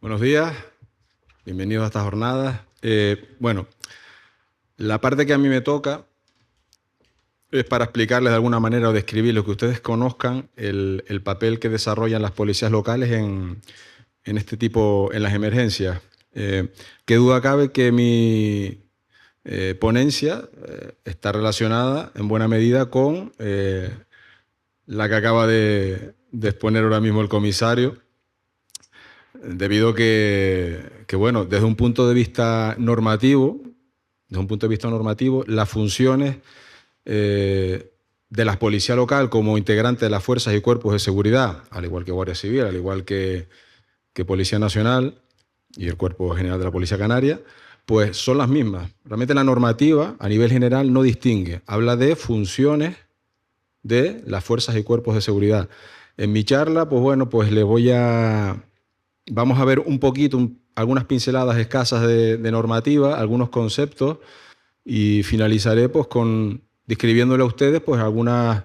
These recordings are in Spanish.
Buenos días, bienvenidos a esta jornada. Bueno, la parte que a mí me toca es para explicarles de alguna manera o describir lo que ustedes conozcan el papel que desarrollan las policías locales en este tipo, en las emergencias. Qué duda cabe que mi ponencia está relacionada en buena medida con la que acaba de exponer ahora mismo el comisario. Debido que, bueno, desde un punto de vista normativo, las funciones de la policía local como integrante de las fuerzas y cuerpos de seguridad, al igual que Guardia Civil, al igual que Policía Nacional y el Cuerpo General de la Policía Canaria, pues son las mismas. Realmente la normativa a nivel general no distingue, habla de funciones de las fuerzas y cuerpos de seguridad. En mi charla, pues bueno, pues vamos a ver un poquito, algunas pinceladas escasas de normativa, algunos conceptos, y finalizaré pues describiéndole a ustedes pues algunas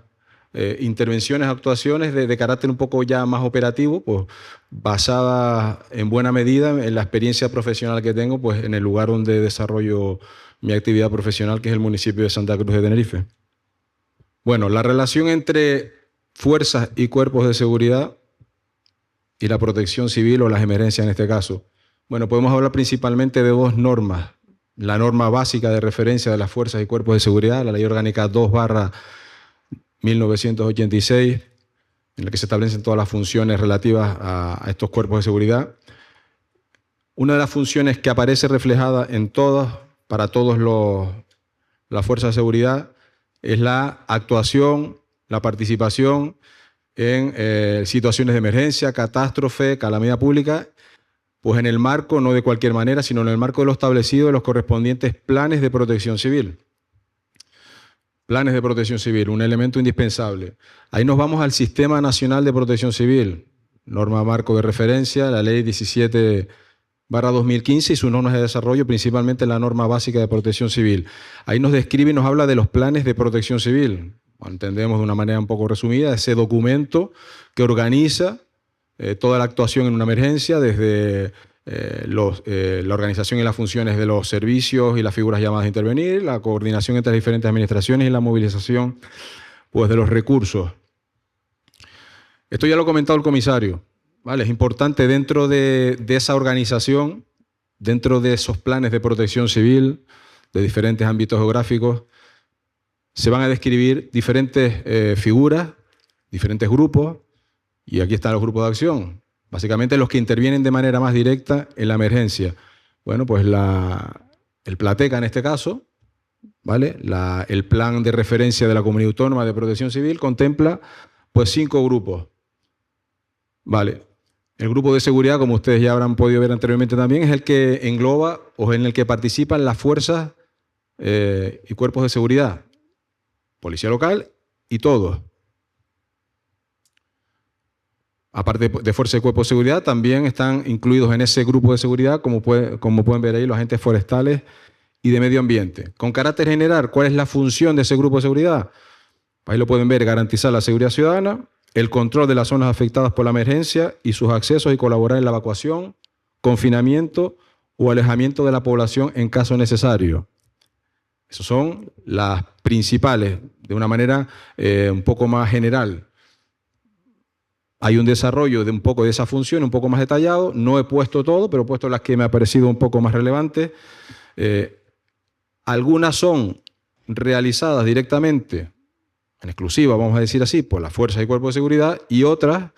intervenciones, actuaciones de carácter un poco ya más operativo, pues basadas en buena medida en la experiencia profesional que tengo pues en el lugar donde desarrollo mi actividad profesional, que es el municipio de Santa Cruz de Tenerife. Bueno, la relación entre fuerzas y cuerpos de seguridad y la protección civil o las emergencias en este caso. Bueno, podemos hablar principalmente de dos normas. La norma básica de referencia de las fuerzas y cuerpos de seguridad, la Ley Orgánica 2/1986, en la que se establecen todas las funciones relativas a estos cuerpos de seguridad. Una de las funciones que aparece reflejada para todas las fuerzas de seguridad es la actuación, la participación en situaciones de emergencia, catástrofe, calamidad pública, pues en el marco, no de cualquier manera, sino en el marco de lo establecido de los correspondientes planes de protección civil. Planes de protección civil, un elemento indispensable. Ahí nos vamos al Sistema Nacional de Protección Civil, norma marco de referencia, la Ley 17/2015 y sus normas de desarrollo, principalmente la norma básica de protección civil. Ahí nos describe y nos habla de los planes de protección civil. Entendemos de una manera un poco resumida, ese documento que organiza toda la actuación en una emergencia, desde la organización y las funciones de los servicios y las figuras llamadas a intervenir, la coordinación entre las diferentes administraciones y la movilización pues, de los recursos. Esto ya lo ha comentado el comisario, ¿vale? Es importante dentro de esa organización, dentro de esos planes de protección civil de diferentes ámbitos geográficos, se van a describir diferentes figuras, diferentes grupos, y aquí están los grupos de acción. Básicamente los que intervienen de manera más directa en la emergencia. Bueno, pues el Plateca en este caso, ¿vale? El plan de referencia de la Comunidad Autónoma de Protección Civil contempla pues 5 grupos. ¿Vale? El grupo de seguridad, como ustedes ya habrán podido ver anteriormente también, es el que engloba o en el que participan las fuerzas y cuerpos de seguridad. Policía local y todos. Aparte de fuerza y cuerpo de seguridad, también están incluidos en ese grupo de seguridad, como pueden ver ahí, los agentes forestales y de medio ambiente. Con carácter general, ¿cuál es la función de ese grupo de seguridad? Ahí lo pueden ver, garantizar la seguridad ciudadana, el control de las zonas afectadas por la emergencia y sus accesos y colaborar en la evacuación, confinamiento o alejamiento de la población en caso necesario. Esas son las principales, de una manera un poco más general. Hay un desarrollo de un poco de esa función, un poco más detallado. No he puesto todo, pero he puesto las que me ha parecido un poco más relevantes. Algunas son realizadas directamente, en exclusiva, vamos a decir así, por las fuerzas y cuerpos de seguridad, y otras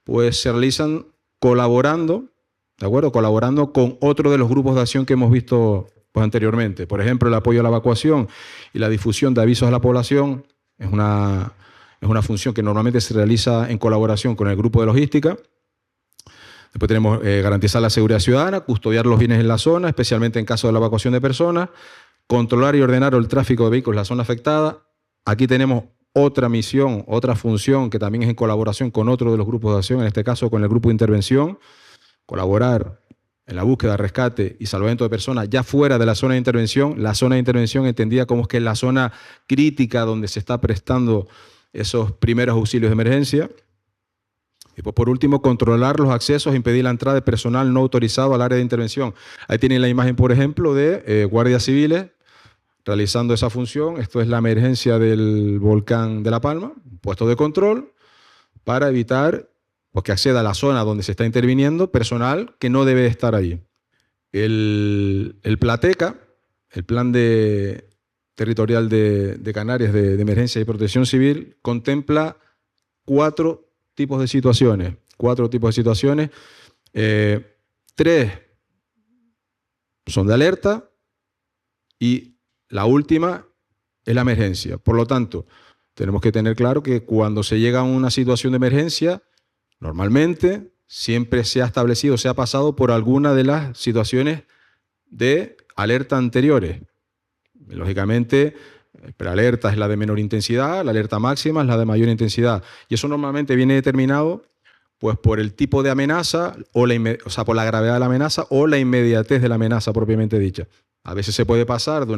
pues se realizan colaborando, ¿de acuerdo? Colaborando con otro de los grupos de acción que hemos visto pues, anteriormente. Por ejemplo, el apoyo a la evacuación y la difusión de avisos a la población es una función que normalmente se realiza en colaboración con el grupo de logística. Después tenemos garantizar la seguridad ciudadana, custodiar los bienes en la zona, especialmente en caso de la evacuación de personas, controlar y ordenar el tráfico de vehículos en la zona afectada. Aquí tenemos otra misión, otra función que también es en colaboración con otro de los grupos de acción, en este caso con el grupo de intervención, colaborar en la búsqueda, rescate y salvamento de personas ya fuera de la zona de intervención. La zona de intervención entendida como que es la zona crítica donde se está prestando esos primeros auxilios de emergencia. Y pues, por último, controlar los accesos e impedir la entrada de personal no autorizado al área de intervención. Ahí tienen la imagen, por ejemplo, de guardias civiles realizando esa función. Esto es la emergencia del volcán de La Palma, un puesto de control para evitar pues, que acceda a la zona donde se está interviniendo personal que no debe estar ahí. El Plateca, el Plan Territorial de Canarias de Emergencia y Protección Civil, contempla 4 tipos de situaciones. 4 tipos de situaciones. 3 son de alerta y la última es la emergencia. Por lo tanto, tenemos que tener claro que cuando se llega a una situación de emergencia, normalmente siempre se ha establecido, se ha pasado por alguna de las situaciones de alerta anteriores. Lógicamente, prealerta es la de menor intensidad, la alerta máxima es la de mayor intensidad. Y eso normalmente viene determinado pues, por el tipo de amenaza, o sea, por la gravedad de la amenaza o la inmediatez de la amenaza propiamente dicha. A veces se puede pasar de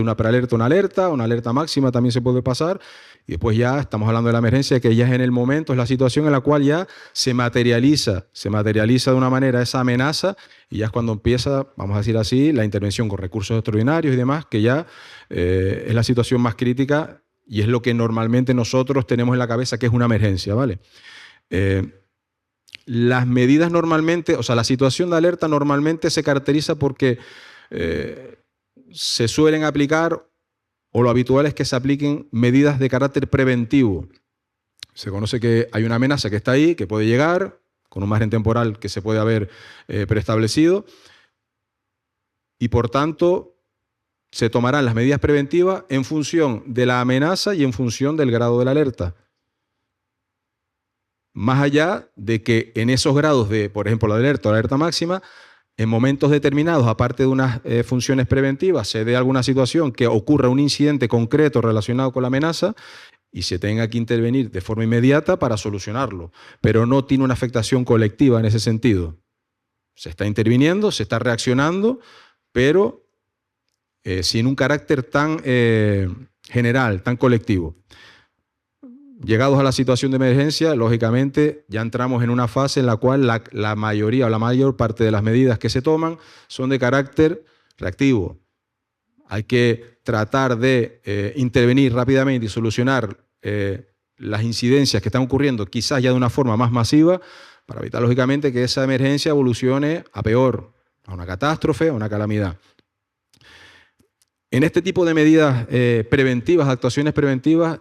una prealerta a una alerta máxima también se puede pasar, y después ya estamos hablando de la emergencia, que ya es en el momento, es la situación en la cual ya se materializa de una manera esa amenaza, y ya es cuando empieza, vamos a decir así, la intervención con recursos extraordinarios y demás, que ya es la situación más crítica y es lo que normalmente nosotros tenemos en la cabeza que es una emergencia, ¿vale? Las medidas normalmente, o sea, la situación de alerta normalmente se caracteriza porque se suelen aplicar, o lo habitual es que se apliquen medidas de carácter preventivo. Se conoce que hay una amenaza que está ahí, que puede llegar, con un margen temporal que se puede haber preestablecido, y por tanto se tomarán las medidas preventivas en función de la amenaza y en función del grado de la alerta. Más allá de que en esos grados de, por ejemplo, la alerta o la alerta máxima, en momentos determinados, aparte de unas funciones preventivas, se dé alguna situación que ocurra un incidente concreto relacionado con la amenaza y se tenga que intervenir de forma inmediata para solucionarlo. Pero no tiene una afectación colectiva en ese sentido. Se está interviniendo, se está reaccionando, pero sin un carácter tan general, tan colectivo. Llegados a la situación de emergencia, lógicamente ya entramos en una fase en la cual la mayoría o la mayor parte de las medidas que se toman son de carácter reactivo. Hay que tratar de intervenir rápidamente y solucionar las incidencias que están ocurriendo, quizás ya de una forma más masiva, para evitar lógicamente que esa emergencia evolucione a peor, a una catástrofe, a una calamidad. En este tipo de medidas preventivas, actuaciones preventivas,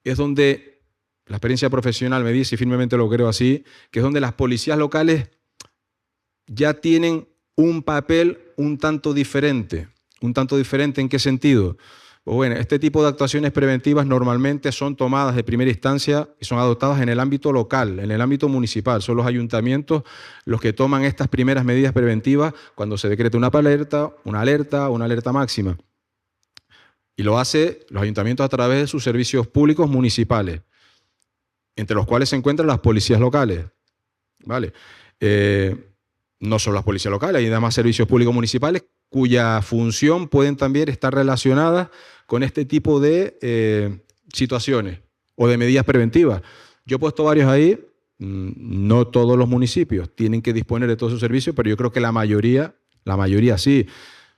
es donde la experiencia profesional me dice, y firmemente lo creo así, que es donde las policías locales ya tienen un papel un tanto diferente. ¿Un tanto diferente en qué sentido? Pues bueno, este tipo de actuaciones preventivas normalmente son tomadas de primera instancia y son adoptadas en el ámbito local, en el ámbito municipal. Son los ayuntamientos los que toman estas primeras medidas preventivas cuando se decreta una alerta máxima. Y lo hace los ayuntamientos a través de sus servicios públicos municipales, entre los cuales se encuentran las policías locales. ¿Vale? No solo las policías locales, hay además servicios públicos municipales cuya función pueden también estar relacionadas con este tipo de situaciones o de medidas preventivas. Yo he puesto varios ahí, no todos los municipios tienen que disponer de todos sus servicios, pero yo creo que la mayoría sí.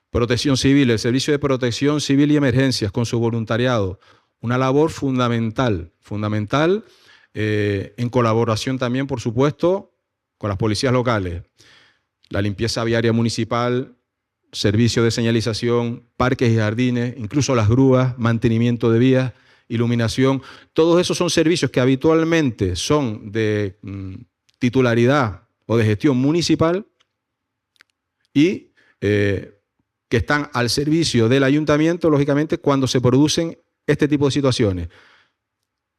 Protección Civil, el Servicio de Protección Civil y Emergencias con su voluntariado, una labor fundamental, en colaboración también, por supuesto, con las policías locales. La limpieza viaria municipal, servicio de señalización, parques y jardines, incluso las grúas, mantenimiento de vías, iluminación. Todos esos son servicios que habitualmente son de titularidad o de gestión municipal y que están al servicio del ayuntamiento, lógicamente, cuando se producen este tipo de situaciones.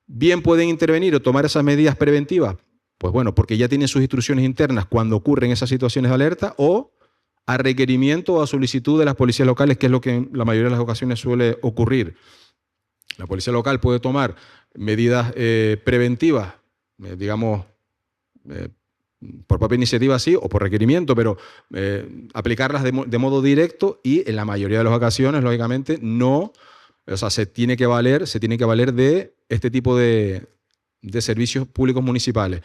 Bien pueden intervenir o tomar esas medidas preventivas, pues bueno, porque ya tienen sus instrucciones internas cuando ocurren esas situaciones de alerta, o a requerimiento o a solicitud de las policías locales, que es lo que en la mayoría de las ocasiones suele ocurrir. La policía local puede tomar medidas preventivas, digamos, por propia iniciativa sí, o por requerimiento, pero aplicarlas de modo directo, y en la mayoría de las ocasiones, lógicamente, no, o sea, se tiene que valer de este tipo de servicios públicos municipales.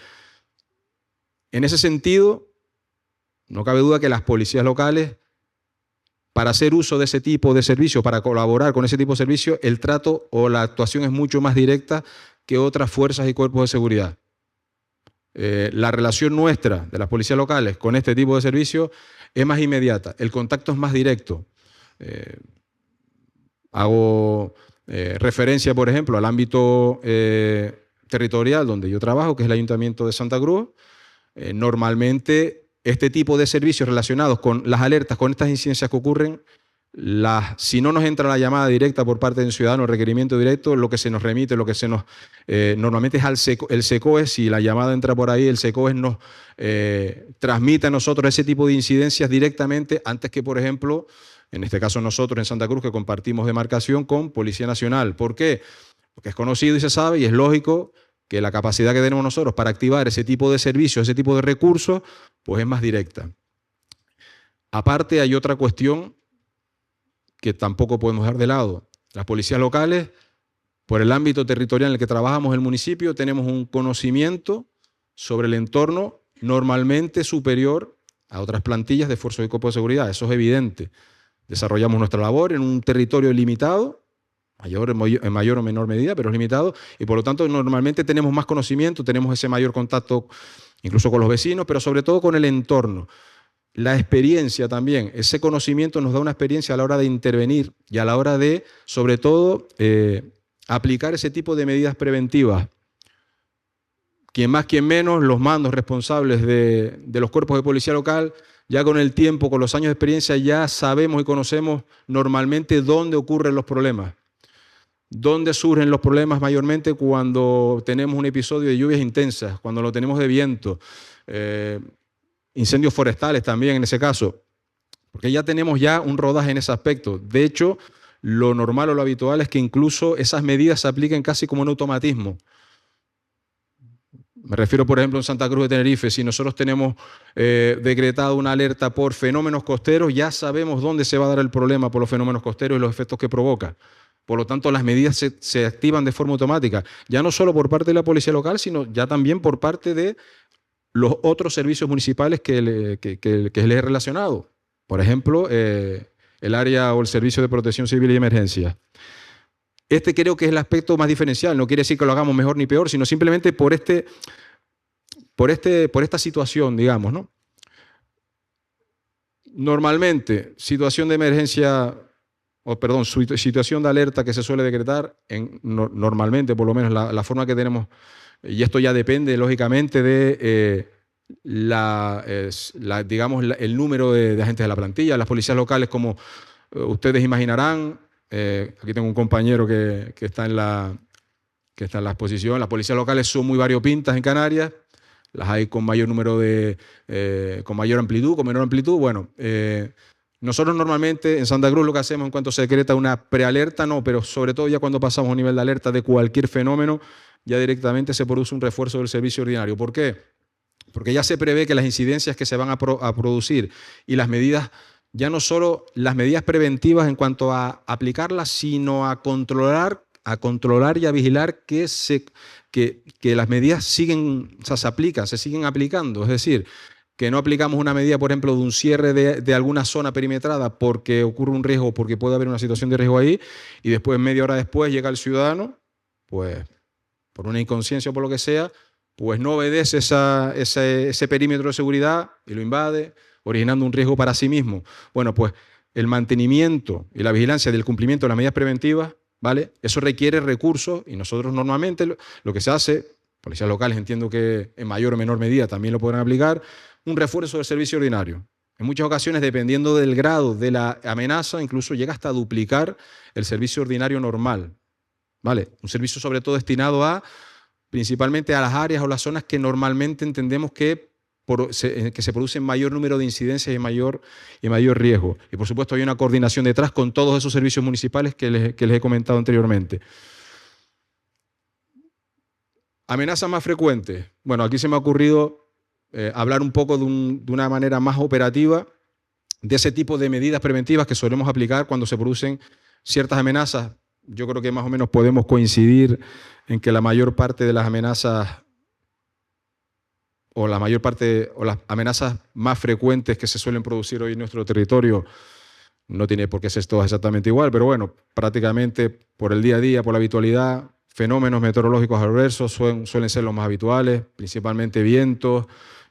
En ese sentido, no cabe duda que las policías locales, para hacer uso de ese tipo de servicio, para colaborar con ese tipo de servicio, el trato o la actuación es mucho más directa que otras fuerzas y cuerpos de seguridad. La relación nuestra de las policías locales con este tipo de servicio es más inmediata, el contacto es más directo. Hago referencia, por ejemplo, al ámbito territorial donde yo trabajo, que es el Ayuntamiento de Santa Cruz. Normalmente este tipo de servicios relacionados con las alertas, con estas incidencias que ocurren, si no nos entra la llamada directa por parte del ciudadano, el requerimiento directo, lo que se nos remite, lo que se nos normalmente es el SECOES. Si la llamada entra por ahí, el SECOES nos transmite a nosotros ese tipo de incidencias directamente antes que, por ejemplo, en este caso nosotros en Santa Cruz, que compartimos demarcación con Policía Nacional. ¿Por qué? Porque es conocido y se sabe y es lógico que la capacidad que tenemos nosotros para activar ese tipo de servicios, ese tipo de recursos, pues es más directa. Aparte, hay otra cuestión que tampoco podemos dejar de lado. Las policías locales, por el ámbito territorial en el que trabajamos el municipio, tenemos un conocimiento sobre el entorno normalmente superior a otras plantillas de fuerzas y cuerpos de seguridad. Eso es evidente. Desarrollamos nuestra labor en un territorio limitado, en mayor o menor medida, pero es limitado, y por lo tanto normalmente tenemos más conocimiento, tenemos ese mayor contacto incluso con los vecinos, pero sobre todo con el entorno. La experiencia también, ese conocimiento nos da una experiencia a la hora de intervenir y a la hora de, sobre todo, aplicar ese tipo de medidas preventivas. Quien más, quien menos, los mandos responsables de los cuerpos de policía local, ya con el tiempo, con los años de experiencia, ya sabemos y conocemos normalmente dónde ocurren los problemas. ¿Dónde surgen los problemas mayormente? Cuando tenemos un episodio de lluvias intensas, cuando lo tenemos de viento, incendios forestales también en ese caso, porque ya tenemos un rodaje en ese aspecto. De hecho, lo normal o lo habitual es que incluso esas medidas se apliquen casi como un automatismo. Me refiero, por ejemplo, en Santa Cruz de Tenerife, si nosotros tenemos decretado una alerta por fenómenos costeros, ya sabemos dónde se va a dar el problema por los fenómenos costeros y los efectos que provoca. Por lo tanto, las medidas se activan de forma automática, ya no solo por parte de la policía local, sino ya también por parte de los otros servicios municipales que les he relacionado. Por ejemplo, el área o el servicio de protección civil y emergencia. Este creo que es el aspecto más diferencial. No quiere decir que lo hagamos mejor ni peor, sino simplemente por esta situación, digamos, ¿no? Normalmente, situación de emergencia, situación de alerta que se suele decretar, normalmente, por lo menos la forma que tenemos, y esto ya depende, lógicamente, de digamos, el número de agentes de la plantilla. Las policías locales, como ustedes imaginarán, aquí tengo un compañero que está en la exposición. Las policías locales son muy variopintas en Canarias. Las hay con mayor número con mayor amplitud, con menor amplitud. Bueno, nosotros normalmente en Santa Cruz lo que hacemos en cuanto se decreta una prealerta, no, pero sobre todo ya cuando pasamos a un nivel de alerta de cualquier fenómeno, ya directamente se produce un refuerzo del servicio ordinario. ¿Por qué? Porque ya se prevé que las incidencias que se van a producir y las medidas, ya no solo las medidas preventivas en cuanto a aplicarlas, sino a controlar y a vigilar que las medidas siguen, o sea, se siguen aplicando. Es decir, que no aplicamos una medida, por ejemplo, de un cierre de alguna zona perimetrada porque ocurre un riesgo, porque puede haber una situación de riesgo ahí, y después, media hora después, llega el ciudadano, pues, por una inconsciencia o por lo que sea, pues no obedece ese perímetro de seguridad y lo invade, originando un riesgo para sí mismo. Bueno, pues el mantenimiento y la vigilancia del cumplimiento de las medidas preventivas, ¿vale? Eso requiere recursos y nosotros normalmente lo que se hace, policías locales entiendo que en mayor o menor medida también lo podrán aplicar, un refuerzo del servicio ordinario. En muchas ocasiones, dependiendo del grado de la amenaza, incluso llega hasta duplicar el servicio ordinario normal, ¿vale? Un servicio sobre todo destinado principalmente a las áreas o las zonas que normalmente entendemos que se produce mayor número de incidencias y mayor riesgo. Y por supuesto hay una coordinación detrás con todos esos servicios municipales que les he comentado anteriormente. Amenazas más frecuentes. Bueno, aquí se me ha ocurrido hablar un poco de una manera más operativa de ese tipo de medidas preventivas que solemos aplicar cuando se producen ciertas amenazas. Yo creo que más o menos podemos coincidir en que la mayor parte de las amenazas o la mayor parte, o las amenazas más frecuentes que se suelen producir hoy en nuestro territorio, no tiene por qué ser todo exactamente igual, pero bueno, prácticamente por el día a día, por la habitualidad, fenómenos meteorológicos adversos suelen ser los más habituales, principalmente vientos,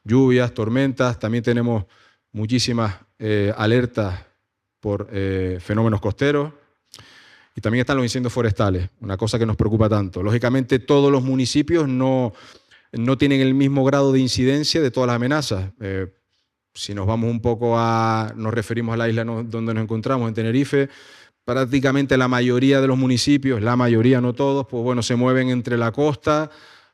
lluvias, tormentas. También tenemos muchísimas alertas por fenómenos costeros. Y también están los incendios forestales, una cosa que nos preocupa tanto. Lógicamente, todos los municipios no tienen el mismo grado de incidencia de todas las amenazas. Si nos vamos un poco nos referimos a la isla donde nos encontramos, en Tenerife, prácticamente la mayoría de los municipios, la mayoría, no todos, pues bueno, se mueven entre la costa,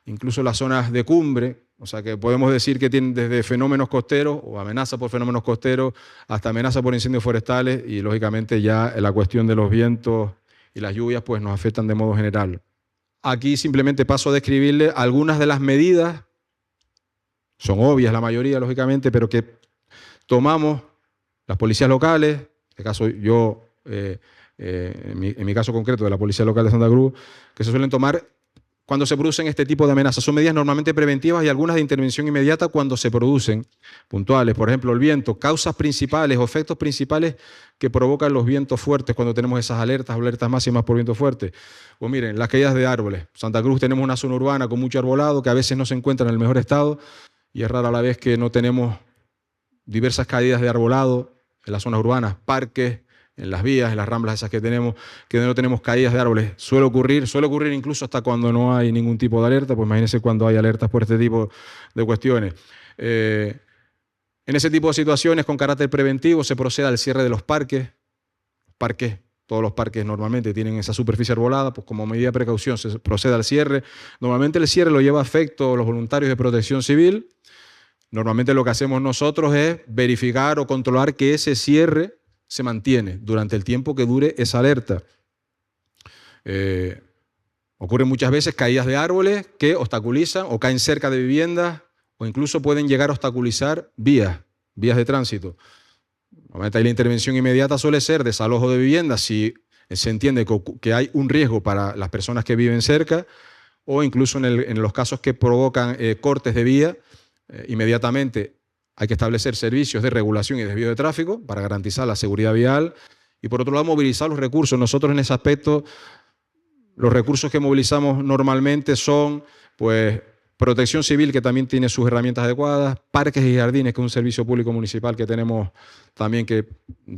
incluso las zonas de cumbre. O sea que podemos decir que tienen desde fenómenos costeros o amenaza por fenómenos costeros hasta amenaza por incendios forestales, y lógicamente ya la cuestión de los vientos y las lluvias pues nos afectan de modo general. Aquí simplemente paso a describirle algunas de las medidas, son obvias la mayoría lógicamente, pero que tomamos las policías locales, en este caso yo, en mi caso concreto de la Policía Local de Santa Cruz, que se suelen tomar cuando se producen este tipo de amenazas. Son medidas normalmente preventivas y algunas de intervención inmediata cuando se producen, puntuales. Por ejemplo, el viento, causas principales o efectos principales que provocan los vientos fuertes cuando tenemos esas alertas máximas por viento fuerte. Pues miren, las caídas de árboles. Santa Cruz tenemos una zona urbana con mucho arbolado que a veces no se encuentra en el mejor estado, y es rara la vez que no tenemos diversas caídas de arbolado en las zonas urbanas, parques, en las vías, en las ramblas esas que no tenemos caídas de árboles. Suele ocurrir incluso hasta cuando no hay ningún tipo de alerta, pues imagínense cuando hay alertas por este tipo de cuestiones. En ese tipo de situaciones con carácter preventivo se procede al cierre de los parques. Todos los parques normalmente tienen esa superficie arbolada, pues como medida de precaución se procede al cierre. Normalmente el cierre lo lleva a efecto los voluntarios de Protección Civil. Normalmente lo que hacemos nosotros es verificar o controlar que ese cierre se mantiene durante el tiempo que dure esa alerta. Ocurren muchas veces caídas de árboles que obstaculizan o caen cerca de viviendas o incluso pueden llegar a obstaculizar vías de tránsito. Normalmente ahí la intervención inmediata suele ser desalojo de viviendas si se entiende que hay un riesgo para las personas que viven cerca, o incluso en los casos que provocan cortes de vía, inmediatamente hay que establecer servicios de regulación y desvío de tráfico para garantizar la seguridad vial y, por otro lado, movilizar los recursos. Nosotros en ese aspecto, los recursos que movilizamos normalmente son pues, Protección Civil, que también tiene sus herramientas adecuadas, Parques y Jardines, que es un servicio público municipal que tenemos también, que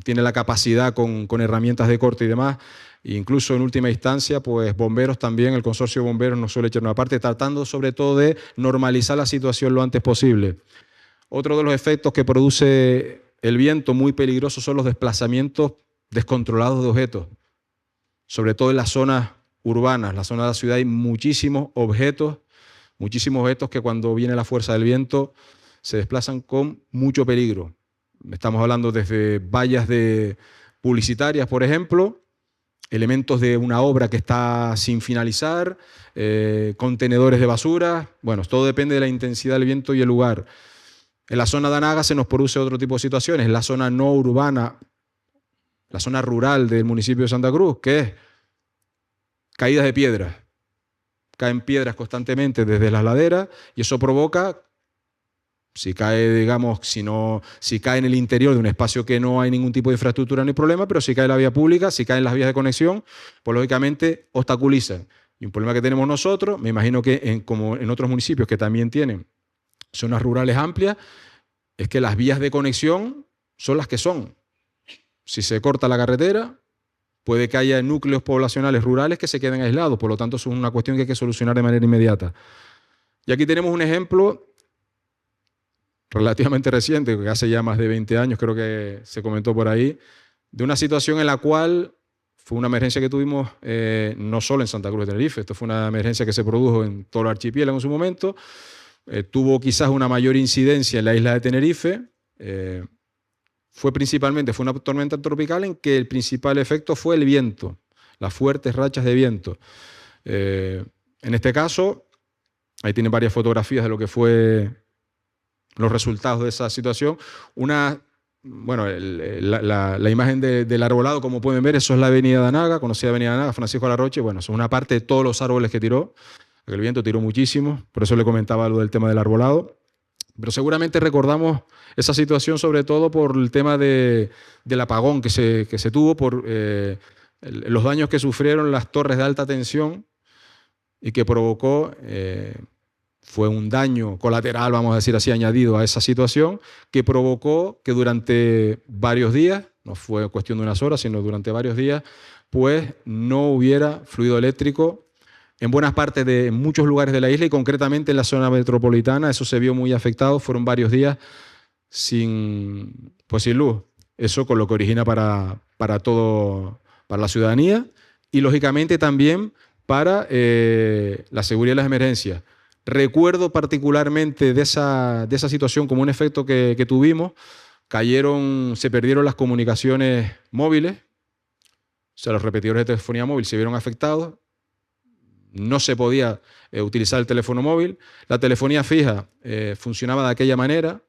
tiene la capacidad con herramientas de corte y demás. E incluso en última instancia, pues bomberos también, el consorcio de bomberos nos suele echar una parte, tratando sobre todo de normalizar la situación lo antes posible. Otro de los efectos que produce el viento muy peligroso son los desplazamientos descontrolados de objetos, sobre todo en las zonas urbanas, la zona de la ciudad hay muchísimos objetos que cuando viene la fuerza del viento se desplazan con mucho peligro. Estamos hablando desde vallas publicitarias, por ejemplo, elementos de una obra que está sin finalizar, contenedores de basura. Bueno, todo depende de la intensidad del viento y el lugar. En la zona de Anaga se nos produce otro tipo de situaciones. En la zona no urbana, la zona rural del municipio de Santa Cruz, que es caídas de piedras. Caen piedras constantemente desde las laderas y eso provoca, si cae, digamos, si cae en el interior de un espacio que no hay ningún tipo de infraestructura ni problema, pero si cae en la vía pública, si caen las vías de conexión, pues lógicamente obstaculizan. Y un problema que tenemos nosotros, me imagino que como en otros municipios que también tienen zonas rurales amplias, es que las vías de conexión son las que son. Si se corta la carretera, puede que haya núcleos poblacionales rurales que se queden aislados, por lo tanto, eso es una cuestión que hay que solucionar de manera inmediata. Y aquí tenemos un ejemplo relativamente reciente, que hace ya más de 20 años, creo que se comentó por ahí, de una situación en la cual fue una emergencia que tuvimos no solo en Santa Cruz de Tenerife, esto fue una emergencia que se produjo en todo el archipiélago en su momento, tuvo quizás una mayor incidencia en la isla de Tenerife. Fue una tormenta tropical en que el principal efecto fue el viento, las fuertes rachas de viento. En este caso, ahí tienen varias fotografías de lo que fue los resultados de esa situación. La imagen del arbolado, como pueden ver, eso es la avenida de Anaga, conocida avenida de Anaga, Francisco Larroche. Bueno, eso es una parte de todos los árboles que tiró. El viento tiró muchísimo, por eso le comentaba lo del tema del arbolado. Pero seguramente recordamos esa situación sobre todo por el tema del apagón que se tuvo, por los daños que sufrieron las torres de alta tensión y que provocó, fue un daño colateral, vamos a decir así, añadido a esa situación, que provocó que durante varios días, no fue cuestión de unas horas, sino durante varios días, pues no hubiera fluido eléctrico en buenas partes de muchos lugares de la isla y concretamente en la zona metropolitana. Eso se vio muy afectado, fueron varios días sin luz. Eso con lo que origina para la ciudadanía y lógicamente también para la seguridad de las emergencias. Recuerdo particularmente de esa situación como un efecto que tuvimos, se perdieron las comunicaciones móviles, o sea, los repetidores de telefonía móvil se vieron afectados, no se podía utilizar el teléfono móvil, la telefonía fija funcionaba de aquella manera,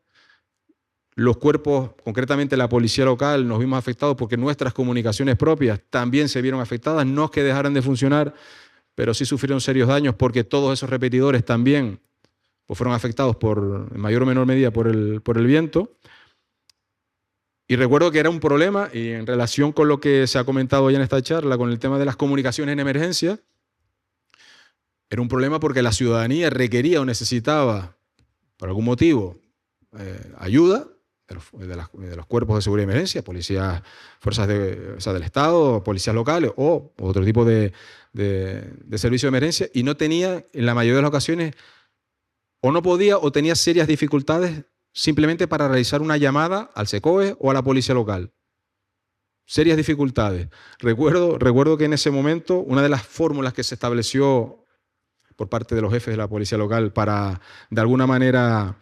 los cuerpos, concretamente la policía local, nos vimos afectados porque nuestras comunicaciones propias también se vieron afectadas, no es que dejaran de funcionar, pero sí sufrieron serios daños porque todos esos repetidores también pues, fueron afectados en mayor o menor medida por el viento. Y recuerdo que era un problema, y en relación con lo que se ha comentado ya en esta charla, con el tema de las comunicaciones en emergencia, era un problema porque la ciudadanía requería o necesitaba, por algún motivo, ayuda de los cuerpos de seguridad y emergencia, policías, fuerzas del Estado, policías locales o otro tipo de servicio de emergencia, y no tenía, en la mayoría de las ocasiones, o no podía o tenía serias dificultades simplemente para realizar una llamada al SECOE o a la policía local. Serias dificultades. Recuerdo que en ese momento una de las fórmulas que se estableció por parte de los jefes de la policía local para, de alguna manera,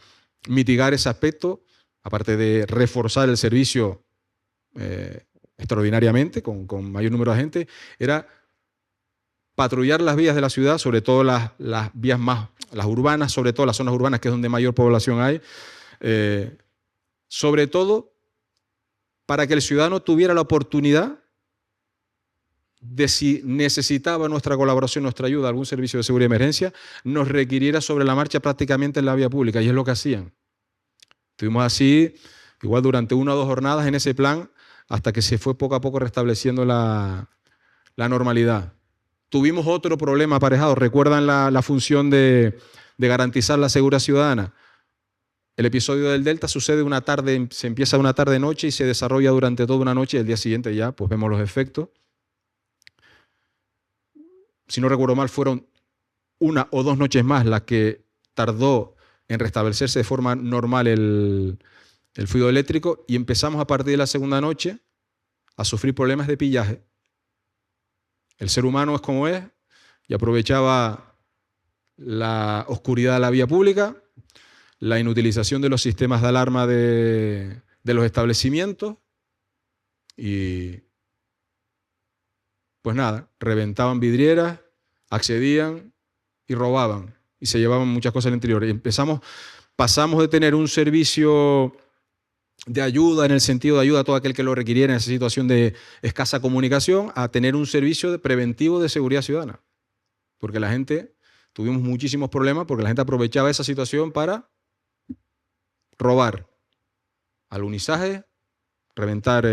mitigar ese aspecto, aparte de reforzar el servicio extraordinariamente, con mayor número de agentes, era patrullar las vías de la ciudad, sobre todo las vías las urbanas, sobre todo las zonas urbanas, que es donde mayor población hay, sobre todo para que el ciudadano tuviera la oportunidad de, si necesitaba nuestra colaboración, nuestra ayuda, algún servicio de seguridad y emergencia, nos requiriera sobre la marcha prácticamente en la vía pública, y es lo que hacían. Estuvimos así, igual durante 1 o 2 jornadas en ese plan, hasta que se fue poco a poco restableciendo la normalidad. Tuvimos otro problema aparejado. ¿Recuerdan la función de garantizar la seguridad ciudadana? El episodio del Delta sucede una tarde, se empieza una tarde-noche y se desarrolla durante toda una noche, y el día siguiente ya pues vemos los efectos. Si no recuerdo mal, fueron 1 o 2 noches más las que tardó en restablecerse de forma normal el fluido eléctrico, y empezamos a partir de la segunda noche a sufrir problemas de pillaje. El ser humano es como es y aprovechaba la oscuridad de la vía pública, la inutilización de los sistemas de alarma de los establecimientos y pues nada, reventaban vidrieras, accedían y robaban y se llevaban muchas cosas al interior. Y pasamos de tener un servicio de ayuda, en el sentido de ayuda a todo aquel que lo requiriera en esa situación de escasa comunicación, a tener un servicio preventivo de seguridad ciudadana. Porque tuvimos muchísimos problemas porque la gente aprovechaba esa situación para robar alunizaje, reventar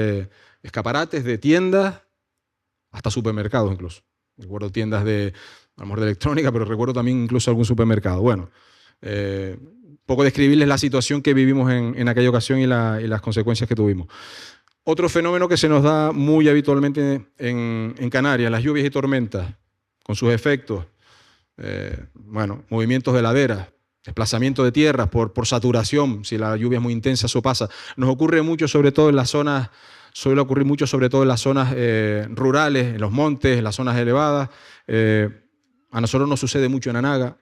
escaparates de tiendas, hasta supermercados incluso. Recuerdo tiendas a lo mejor de electrónica, pero recuerdo también incluso algún supermercado. Bueno, poco describirles la situación que vivimos en aquella ocasión y las consecuencias que tuvimos. Otro fenómeno que se nos da muy habitualmente en Canarias, las lluvias y tormentas, con sus efectos, movimientos de laderas, desplazamiento de tierras por saturación, si la lluvia es muy intensa, eso pasa. Nos ocurre mucho, sobre todo en las zonas, suele ocurrir mucho sobre todo en las zonas rurales, en los montes, en las zonas elevadas. A nosotros nos sucede mucho en Anaga.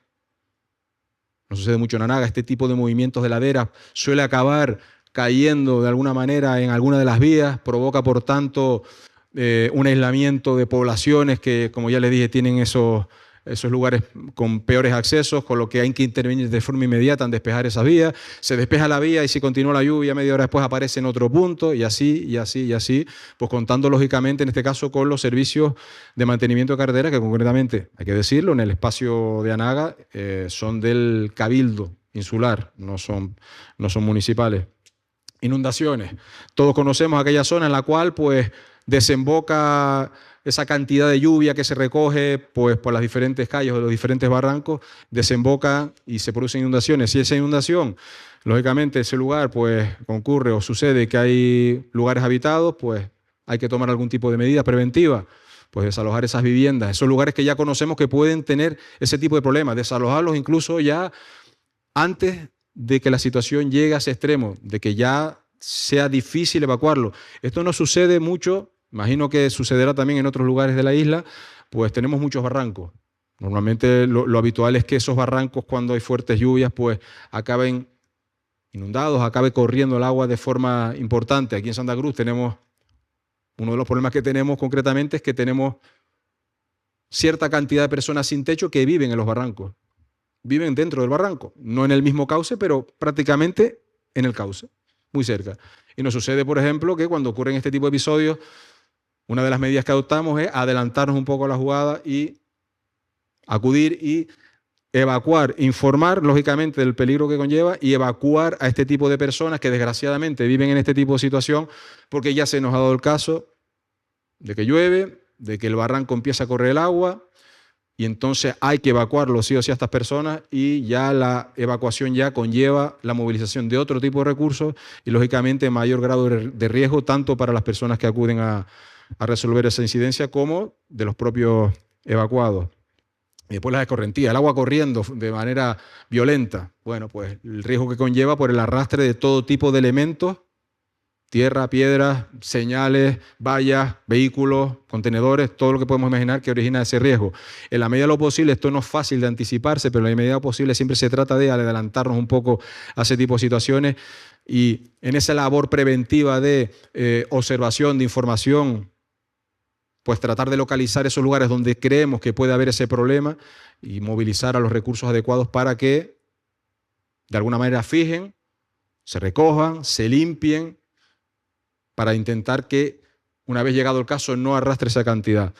Este tipo de movimientos de ladera suele acabar cayendo de alguna manera en alguna de las vías, provoca por tanto un aislamiento de poblaciones que, como ya les dije, tienen esos lugares con peores accesos, con lo que hay que intervenir de forma inmediata en despejar esas vías. Se despeja la vía y si continúa la lluvia, media hora después aparece en otro punto, y así, pues contando lógicamente en este caso con los servicios de mantenimiento de carretera, que concretamente, hay que decirlo, en el espacio de Anaga son del Cabildo insular, no son municipales. Inundaciones. Todos conocemos aquella zona en la cual pues, desemboca esa cantidad de lluvia que se recoge pues, por las diferentes calles o los diferentes barrancos, desemboca y se producen inundaciones. Si esa inundación, lógicamente, ese lugar pues, concurre o sucede que hay lugares habitados, pues hay que tomar algún tipo de medida preventiva, pues desalojar esas viviendas, esos lugares que ya conocemos que pueden tener ese tipo de problemas, desalojarlos incluso ya antes de que la situación llegue a ese extremo, de que ya sea difícil evacuarlo. Esto no sucede mucho, imagino que sucederá también en otros lugares de la isla, pues tenemos muchos barrancos. Normalmente lo habitual es que esos barrancos, cuando hay fuertes lluvias, pues acaben inundados, acabe corriendo el agua de forma importante. Aquí en Santa Cruz tenemos, uno de los problemas que tenemos concretamente es que tenemos cierta cantidad de personas sin techo que viven en los barrancos. Viven dentro del barranco, no en el mismo cauce, pero prácticamente en el cauce, muy cerca. Y nos sucede, por ejemplo, que cuando ocurren este tipo de episodios, una de las medidas que adoptamos es adelantarnos un poco a la jugada y acudir y evacuar, informar, lógicamente, del peligro que conlleva y evacuar a este tipo de personas que desgraciadamente viven en este tipo de situación, porque ya se nos ha dado el caso de que llueve, de que el barranco empieza a correr el agua, y entonces hay que evacuarlo sí o sí a estas personas y ya la evacuación ya conlleva la movilización de otro tipo de recursos y lógicamente mayor grado de riesgo tanto para las personas que acuden a resolver esa incidencia como de los propios evacuados. Y después las escorrentías, el agua corriendo de manera violenta. Bueno, pues el riesgo que conlleva por el arrastre de todo tipo de elementos, tierra, piedras, señales, vallas, vehículos, contenedores, todo lo que podemos imaginar que origina ese riesgo. En la medida de lo posible, esto no es fácil de anticiparse, pero en la medida de lo posible siempre se trata de adelantarnos un poco a ese tipo de situaciones y en esa labor preventiva de observación, de información, pues tratar de localizar esos lugares donde creemos que puede haber ese problema y movilizar a los recursos adecuados para que de alguna manera fijen, se recojan, se limpien, para intentar que, una vez llegado el caso, no arrastre esa cantidad.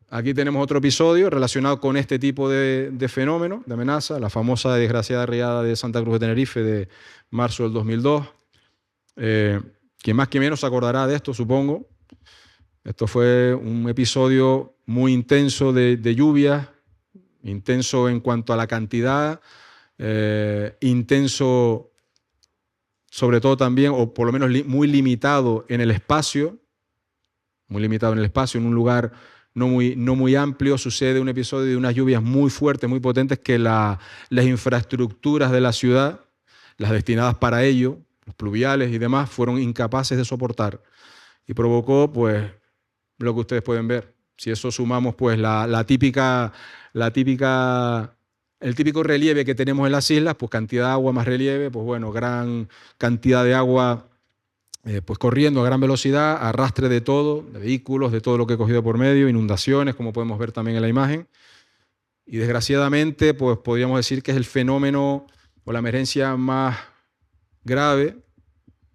Aquí tenemos otro episodio relacionado con este tipo de fenómeno, de amenaza, la famosa desgraciada riada de Santa Cruz de Tenerife de marzo del 2002. Quien más que menos se acordará de esto, supongo. Esto fue un episodio muy intenso de lluvia, intenso en cuanto a la cantidad, intenso sobre todo también, o por lo menos muy limitado en el espacio, en un lugar no muy amplio. Sucede un episodio de unas lluvias muy fuertes, muy potentes, que las infraestructuras de la ciudad, las destinadas para ello, los pluviales y demás, fueron incapaces de soportar. Y provocó, pues, lo que ustedes pueden ver. Si eso sumamos, pues, el típico relieve que tenemos en las islas, pues cantidad de agua más relieve, pues bueno, gran cantidad de agua pues corriendo a gran velocidad, arrastre de todo, de vehículos, de todo lo que he cogido por medio, inundaciones, como podemos ver también en la imagen. Y desgraciadamente, pues podríamos decir que es el fenómeno o la emergencia más grave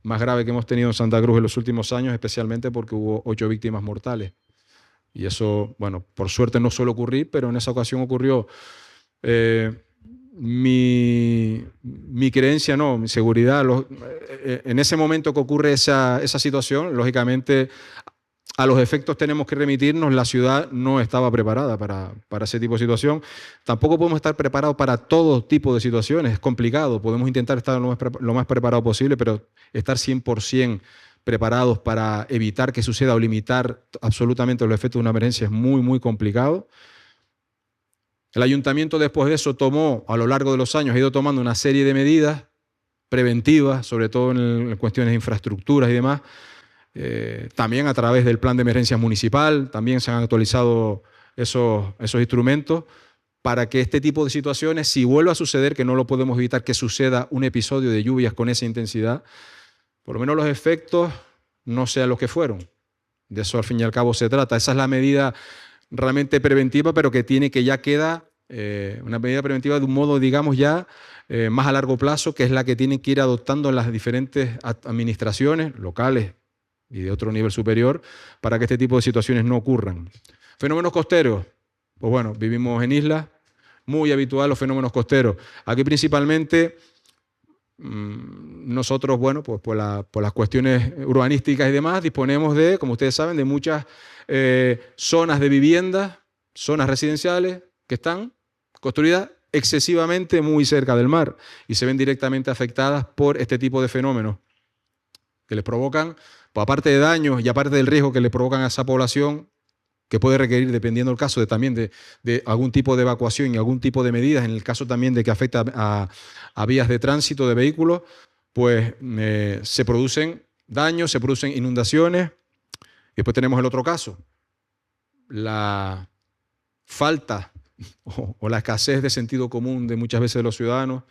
que hemos tenido en Santa Cruz en los últimos años, especialmente porque hubo 8 víctimas mortales. Y eso, bueno, por suerte no suele ocurrir, pero en esa ocasión ocurrió. Mi creencia, no, mi seguridad, en ese momento que ocurre esa situación, lógicamente a los efectos tenemos que remitirnos, la ciudad no estaba preparada para ese tipo de situación. Tampoco podemos estar preparados para todo tipo de situaciones, es complicado, podemos intentar estar lo más preparado posible, pero estar 100% preparados para evitar que suceda o limitar absolutamente los efectos de una emergencia es muy, muy complicado. El ayuntamiento después de eso tomó, a lo largo de los años, ha ido tomando una serie de medidas preventivas, sobre todo en cuestiones de infraestructuras y demás, también a través del plan de emergencias municipal, también se han actualizado esos instrumentos para que este tipo de situaciones, si vuelve a suceder, que no lo podemos evitar que suceda un episodio de lluvias con esa intensidad, por lo menos los efectos no sean los que fueron. De eso al fin y al cabo se trata. Esa es la medida realmente preventiva, pero que ya queda una medida preventiva de un modo, digamos, ya más a largo plazo, que es la que tienen que ir adoptando las diferentes administraciones locales y de otro nivel superior para que este tipo de situaciones no ocurran. Fenómenos costeros. Pues bueno, vivimos en islas, muy habitual los fenómenos costeros. Aquí principalmente nosotros, bueno, pues por las cuestiones urbanísticas y demás, disponemos de, como ustedes saben, de muchas zonas de viviendas, zonas residenciales que están construidas excesivamente muy cerca del mar y se ven directamente afectadas por este tipo de fenómenos que les provocan, pues aparte de daños y aparte del riesgo que le provocan a esa población, que puede requerir, dependiendo del caso, también de algún tipo de evacuación y algún tipo de medidas, en el caso también de que afecta a vías de tránsito de vehículos, pues se producen daños, se producen inundaciones. Y después tenemos el otro caso, la falta o la escasez de sentido común de muchas veces de los ciudadanos,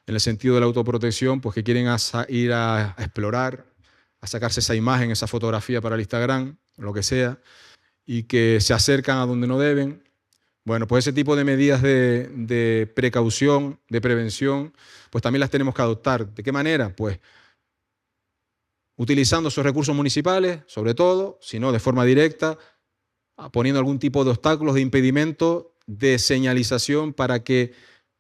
en el sentido de la autoprotección, pues que quieren ir a explorar, a sacarse esa imagen, esa fotografía para el Instagram, lo que sea, y que se acercan a donde no deben. Bueno, pues ese tipo de medidas de precaución, de prevención, pues también las tenemos que adoptar. ¿De qué manera? Pues utilizando esos recursos municipales, sobre todo, si no de forma directa, poniendo algún tipo de obstáculos, de impedimento, de señalización para que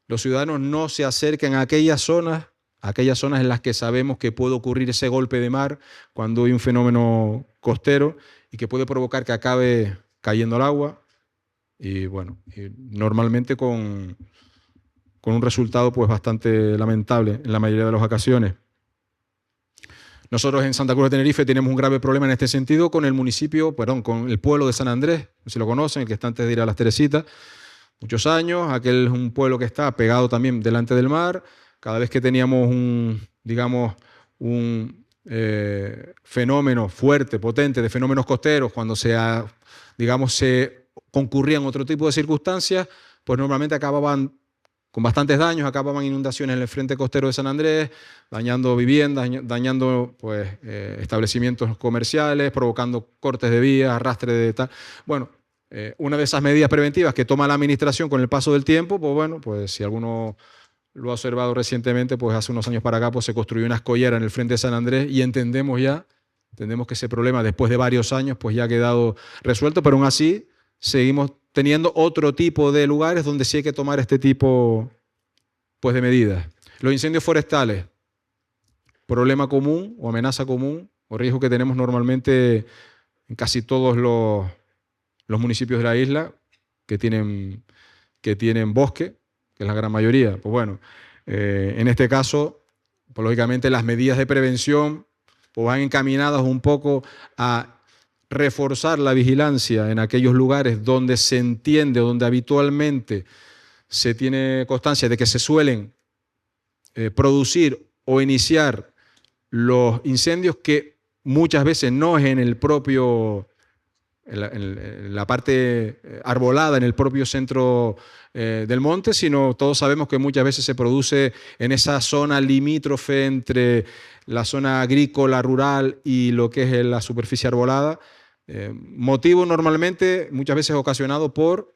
los ciudadanos no se acerquen a aquellas zonas en las que sabemos que puede ocurrir ese golpe de mar cuando hay un fenómeno costero y que puede provocar que acabe cayendo el agua y bueno, y normalmente con un resultado pues bastante lamentable en la mayoría de las ocasiones. Nosotros en Santa Cruz de Tenerife tenemos un grave problema en este sentido con el con el pueblo de San Andrés, si lo conocen, el que está antes de ir a Las Teresitas, muchos años. Aquel es un pueblo que está pegado también delante del mar. Cada vez que teníamos un fenómeno fuerte, potente de fenómenos costeros, cuando se concurrían otro tipo de circunstancias, pues normalmente acababan con bastantes daños, acababan inundaciones en el frente costero de San Andrés, dañando viviendas, dañando pues, establecimientos comerciales, provocando cortes de vías, arrastre de tal. Bueno, una de esas medidas preventivas que toma la administración con el paso del tiempo, pues bueno, pues si alguno lo ha observado recientemente, pues hace unos años para acá pues se construyó una escollera en el frente de San Andrés y entendemos que ese problema después de varios años pues ya ha quedado resuelto, pero aún así seguimos teniendo otro tipo de lugares donde sí hay que tomar este tipo pues, de medidas. Los incendios forestales, problema común o amenaza común o riesgo que tenemos normalmente en casi todos los municipios de la isla que tienen bosque, que es la gran mayoría. Pues bueno, en este caso, pues lógicamente las medidas de prevención pues van encaminadas un poco a reforzar la vigilancia en aquellos lugares donde se entiende, donde habitualmente se tiene constancia de que se suelen producir o iniciar los incendios, que muchas veces no es en el propio, en la parte arbolada, en el propio centro del monte, sino todos sabemos que muchas veces se produce en esa zona limítrofe entre la zona agrícola, rural y lo que es la superficie arbolada. Motivo normalmente muchas veces ocasionado por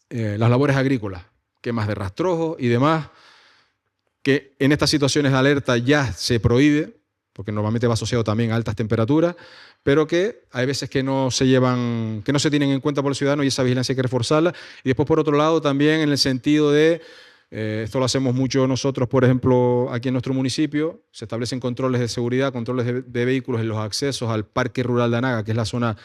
las labores agrícolas, quemas de rastrojos y demás, que en estas situaciones de alerta ya se prohíbe, porque normalmente va asociado también a altas temperaturas, pero que hay veces que no se tienen en cuenta por el ciudadano y esa vigilancia hay que reforzarla. Y después, por otro lado, también en el sentido de, esto lo hacemos mucho nosotros, por ejemplo, aquí en nuestro municipio, se establecen controles de seguridad, controles de vehículos en los accesos al Parque Rural de Anaga, que es la zona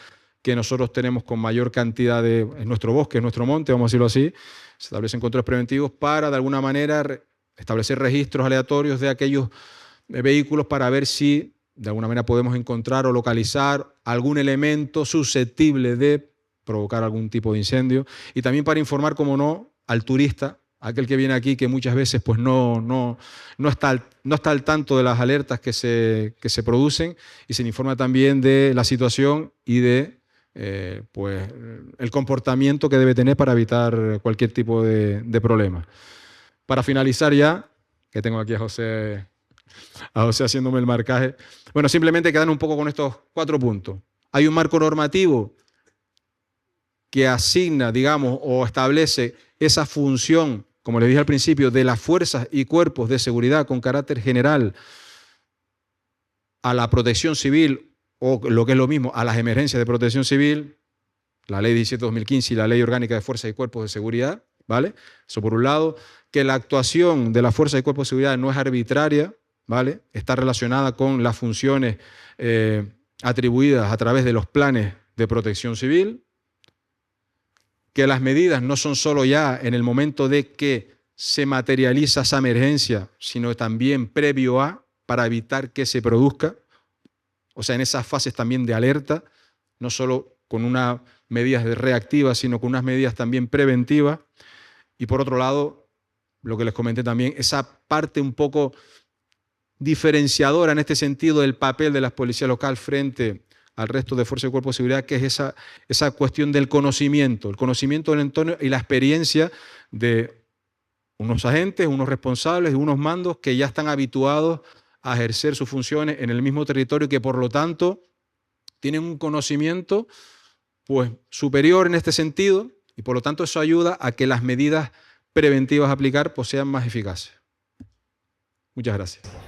que nosotros tenemos con mayor cantidad en nuestro bosque, en nuestro monte, vamos a decirlo así. Se establecen controles preventivos para, de alguna manera, establecer registros aleatorios de aquellos vehículos para ver si de alguna manera podemos encontrar o localizar algún elemento susceptible de provocar algún tipo de incendio, y también para informar, como no, al turista, aquel que viene aquí, que muchas veces pues no está al tanto de las alertas que se producen, y se le informa también de la situación y de pues, el comportamiento que debe tener para evitar cualquier tipo de problema. Para finalizar ya, que tengo aquí a José haciéndome el marcaje. Bueno, simplemente quedan un poco con estos 4 puntos. Hay un marco normativo que asigna, digamos, o establece esa función, como les dije al principio, de las fuerzas y cuerpos de seguridad con carácter general a la protección civil, o lo que es lo mismo, a las emergencias de protección civil, la Ley 17/2015 y la Ley Orgánica de Fuerzas y Cuerpos de Seguridad, ¿vale? Eso por un lado, que la actuación de las fuerzas y cuerpos de seguridad no es arbitraria, ¿vale? Está relacionada con las funciones atribuidas a través de los planes de protección civil, que las medidas no son solo ya en el momento de que se materializa esa emergencia, sino también previo a, para evitar que se produzca, o sea, en esas fases también de alerta, no solo con unas medidas reactivas, sino con unas medidas también preventivas. Y por otro lado, lo que les comenté también, esa parte un poco diferenciadora en este sentido del papel de la policía local frente al resto de fuerzas y cuerpos de seguridad, que es esa cuestión del conocimiento del entorno y la experiencia de unos agentes, unos responsables, unos mandos que ya están habituados a ejercer sus funciones en el mismo territorio y que por lo tanto tienen un conocimiento pues, superior en este sentido y por lo tanto eso ayuda a que las medidas preventivas a aplicar pues, sean más eficaces. Muchas gracias.